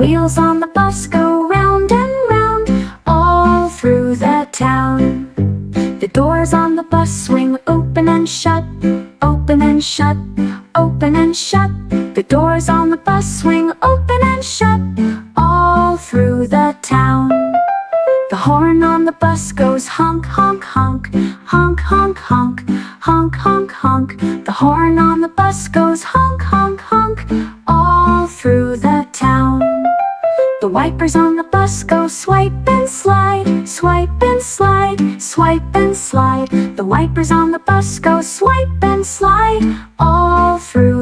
wheels on the bus go round and round, all through the town. The doors on the bus swing open and shut, open and shut, open and shut. The doors on the bus swing open and shut, all through the town. The horn on the bus goes honk, honk, honk, honk, honk, honk, honk, honk, honk. The horn on the bus goes honk, honk, honk, all through the town. The wipers on the bus go swipe and slide, swipe and slide, swipe and slide. The wipers on the bus go swipe and slide, all through